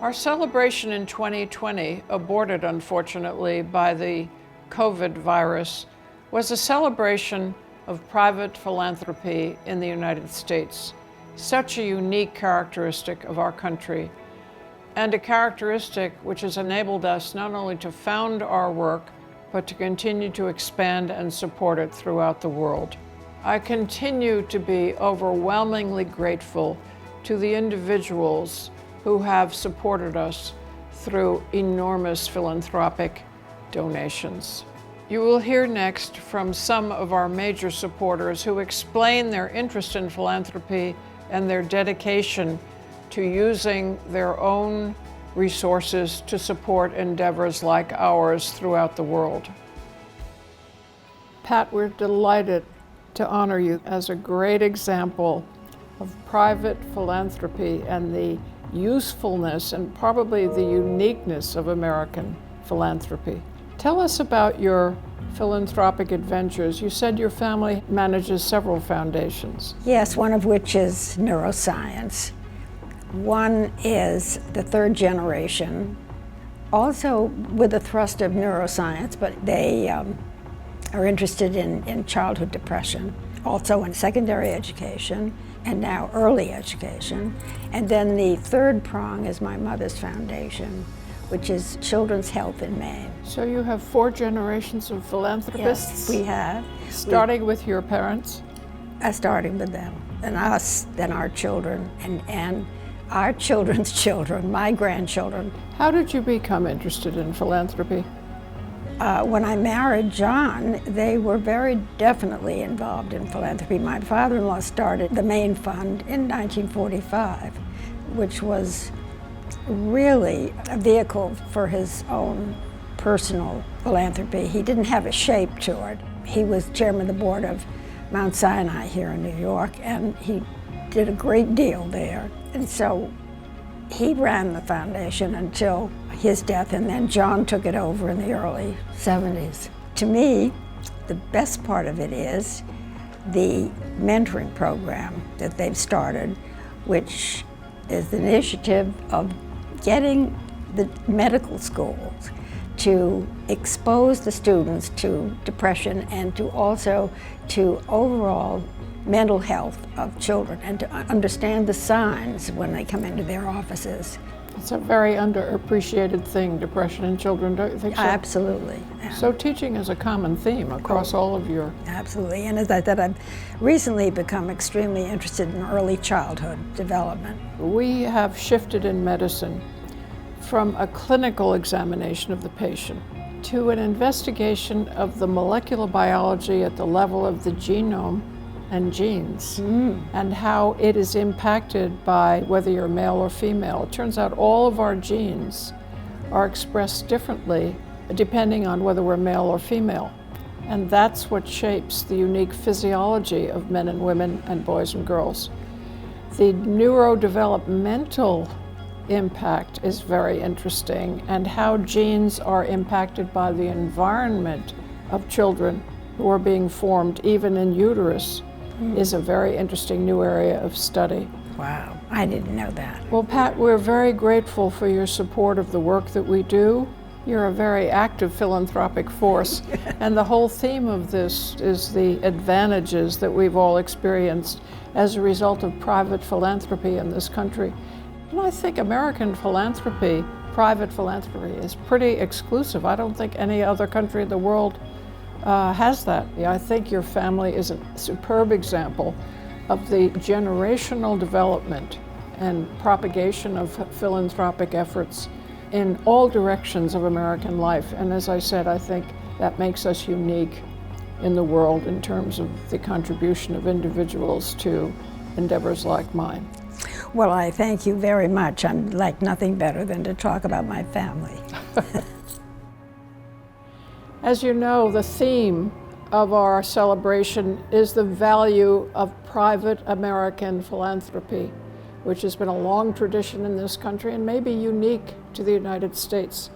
Our celebration in 2020, aborted unfortunately by the COVID virus, was a celebration of private philanthropy in the United States, such a unique characteristic of our country, and a characteristic which has enabled us not only to found our work, but to continue to expand and support it throughout the world. I continue to be overwhelmingly grateful to the individuals who have supported us through enormous philanthropic donations. You will hear next from some of our major supporters who explain their interest in philanthropy and their dedication to using their own resources to support endeavors like ours throughout the world. Pat, we're delighted to honor you as a great example of private philanthropy and the usefulness and probably the uniqueness of American philanthropy. Tell us about your Philanthropic Adventures. You said your family manages several foundations. Yes, one of which is neuroscience. One is the third generation, also with a thrust of neuroscience, but they are interested in childhood depression, also in secondary education, and now early education. And then the third prong is my mother's foundation, which is Children's Health in Maine. So you have 4 generations of philanthropists? Yes, we have. Starting with your parents? Starting with them, and us, then our children, and our children's children, my grandchildren. How did you become interested in philanthropy? When I married John, they were very definitely involved in philanthropy. My father-in-law started the Maine Fund in 1945, which was really a vehicle for his own personal philanthropy. He didn't have a shape to it. He was chairman of the board of Mount Sinai here in New York, and he did a great deal there. And so he ran the foundation until his death, and then John took it over in the early 70s. To me, the best part of it is the mentoring program that they've started, which is the initiative of getting the medical schools to expose the students to depression and to also to overall mental health of children and to understand the signs when they come into their offices. It's a very underappreciated thing, depression in children, don't you think so? Absolutely. So teaching is a common theme across all of your... Absolutely, and as I said, I've recently become extremely interested in early childhood development. We have shifted in medicine from a clinical examination of the patient to an investigation of the molecular biology at the level of the genome and genes, and how it is impacted by whether you're male or female. It turns out all of our genes are expressed differently depending on whether we're male or female. And that's what shapes the unique physiology of men and women and boys and girls. The neurodevelopmental impact is very interesting, and how genes are impacted by the environment of children who are being formed even in uterus is a very interesting new area of study. Wow, I didn't know that. Well, Pat, we're very grateful for your support of the work that we do. You're a very active philanthropic force, and the whole theme of this is the advantages that we've all experienced as a result of private philanthropy in this country. And I think American philanthropy, private philanthropy, is pretty exclusive. I don't think any other country in the world has that. I think your family is a superb example of the generational development and propagation of philanthropic efforts in all directions of American life. And as I said, I think that makes us unique in the world in terms of the contribution of individuals to endeavors like mine. Well, I thank you very much. I'd like nothing better than to talk about my family. As you know, the theme of our celebration is the value of private American philanthropy, which has been a long tradition in this country and may be unique to the United States.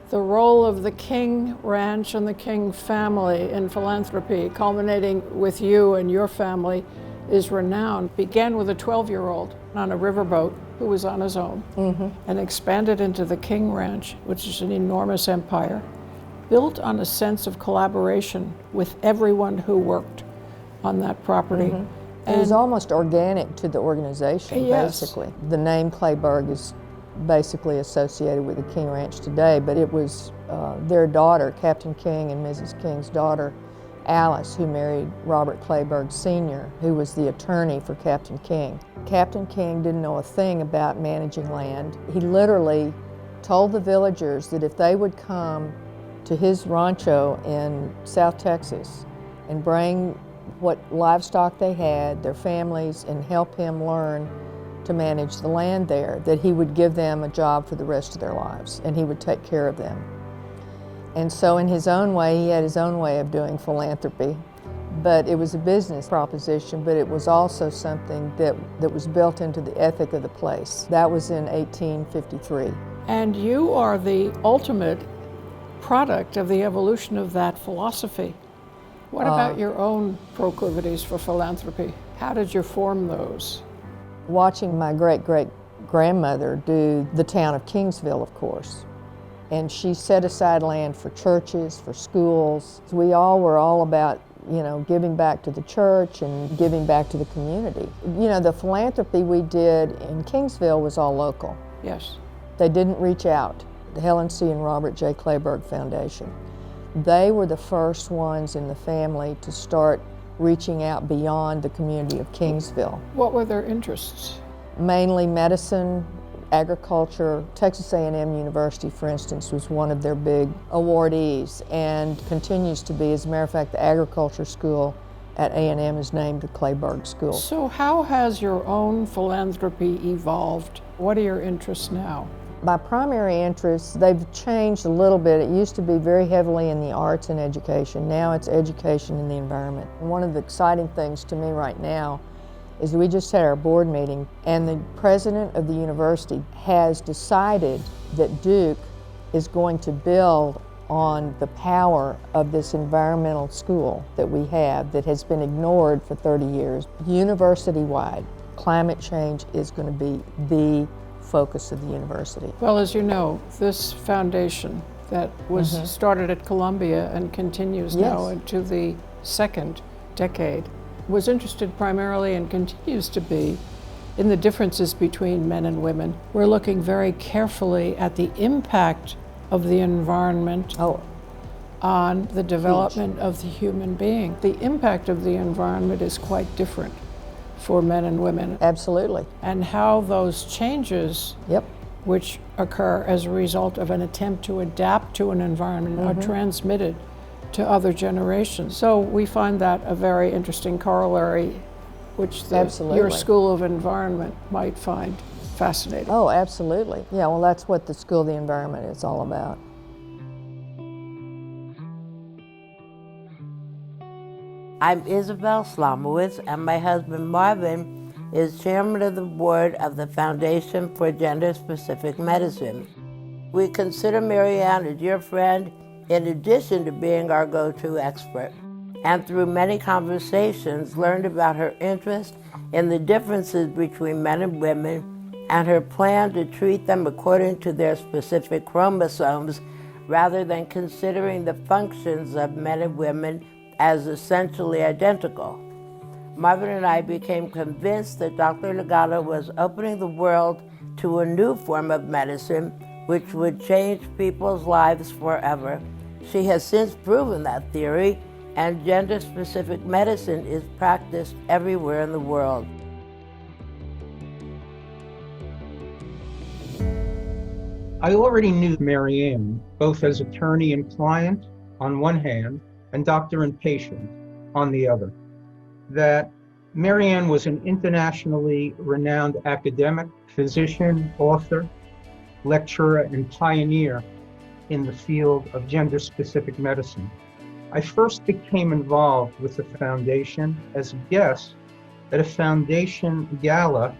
The role of the King Ranch and the King family in philanthropy, culminating with you and your family, is renowned, began with a 12-year-old on a riverboat who was on his own, and expanded into the King Ranch, which is an enormous empire, built on a sense of collaboration with everyone who worked on that property. It was almost organic to the organization, Yes. basically. The name Kleberg is basically associated with the King Ranch today, but it was their daughter, Captain King and Mrs. King's daughter, Alice, who married Robert Kleberg Sr., who was the attorney for Captain King. Captain King didn't know a thing about managing land. He literally told the villagers that if they would come to his rancho in South Texas and bring what livestock they had, their families, and help him learn to manage the land there, that he would give them a job for the rest of their lives, and he would take care of them. And so in his own way, he had his own way of doing philanthropy, but it was a business proposition, but it was also something that was built into the ethic of the place. That was in 1853. And you are the ultimate product of the evolution of that philosophy. What about your own proclivities for philanthropy? How did you form those? Watching my great-great-grandmother do the town of Kingsville, of course. And she set aside land for churches, for schools. We all were all about, giving back to the church and giving back to the community. The philanthropy we did in Kingsville was all local. Yes. They didn't reach out. The Helen C. and Robert J. Kleberg Foundation. They were the first ones in the family to start reaching out beyond the community of Kingsville. What were their interests? Mainly medicine, agriculture. Texas A&M University, for instance, was one of their big awardees and continues to be. As a matter of fact, the agriculture school at A&M is named the Kleberg School. So how has your own philanthropy evolved? What are your interests now? My primary interests, they've changed a little bit. It used to be very heavily in the arts and education. Now it's education and the environment. And one of the exciting things to me right now is we just had our board meeting, and the president of the university has decided that Duke is going to build on the power of this environmental school that we have that has been ignored for 30 years. University-wide, climate change is going to be the focus of the university. Well, as you know, this foundation that was started at Columbia and continues now into the second decade was interested primarily and continues to be in the differences between men and women. We're looking very carefully at the impact of the environment on the development of the human being. The impact of the environment is quite different for men and women. Absolutely. And how those changes, which occur as a result of an attempt to adapt to an environment, are transmitted to other generations. So we find that a very interesting corollary, which your School of Environment might find fascinating. Oh, absolutely. Yeah, well, that's what the School of the Environment is all about. I'm Isabel Slomowitz, and my husband Marvin is chairman of the board of the Foundation for Gender-Specific Medicine. We consider Marianne a dear friend in addition to being our go-to expert, and through many conversations learned about her interest in the differences between men and women and her plan to treat them according to their specific chromosomes rather than considering the functions of men and women as essentially identical. Marvin and I became convinced that Dr. Legato was opening the world to a new form of medicine which would change people's lives forever. She has since proven that theory, and gender-specific medicine is practiced everywhere in the world. I already knew Marianne, both as attorney and client on one hand, and doctor and patient on the other. That Marianne was an internationally renowned academic, physician, author, lecturer, and pioneer in the field of gender-specific medicine. I first became involved with the foundation as a guest at a foundation gala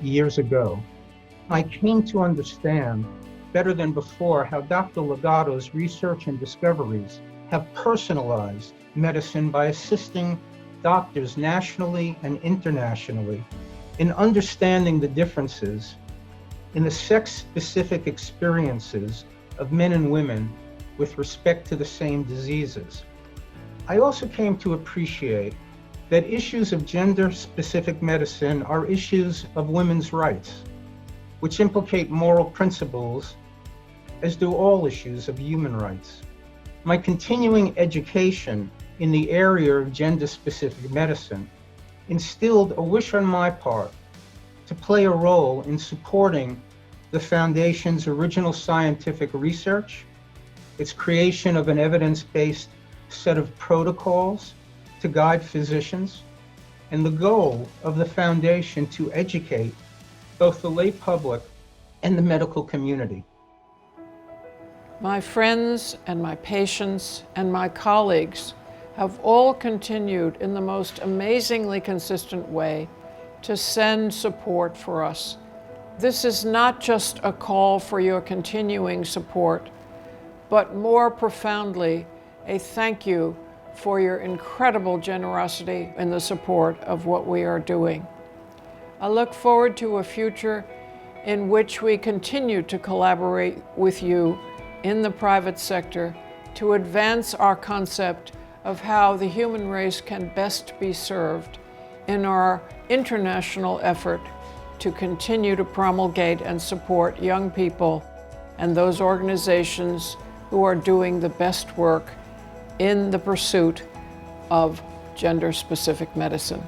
years ago. I came to understand better than before how Dr. Legato's research and discoveries have personalized medicine by assisting doctors nationally and internationally in understanding the differences in the sex-specific experiences of men and women with respect to the same diseases. I also came to appreciate that issues of gender-specific medicine are issues of women's rights, which implicate moral principles, as do all issues of human rights. My continuing education in the area of gender-specific medicine instilled a wish on my part to play a role in supporting the Foundation's original scientific research, its creation of an evidence-based set of protocols to guide physicians, and the goal of the Foundation to educate both the lay public and the medical community. My friends and my patients and my colleagues have all continued in the most amazingly consistent way to send support for us. This is not just a call for your continuing support, but more profoundly, a thank you for your incredible generosity in the support of what we are doing. I look forward to a future in which we continue to collaborate with you in the private sector to advance our concept of how the human race can best be served in our international effort to continue to promulgate and support young people and those organizations who are doing the best work in the pursuit of gender-specific medicine.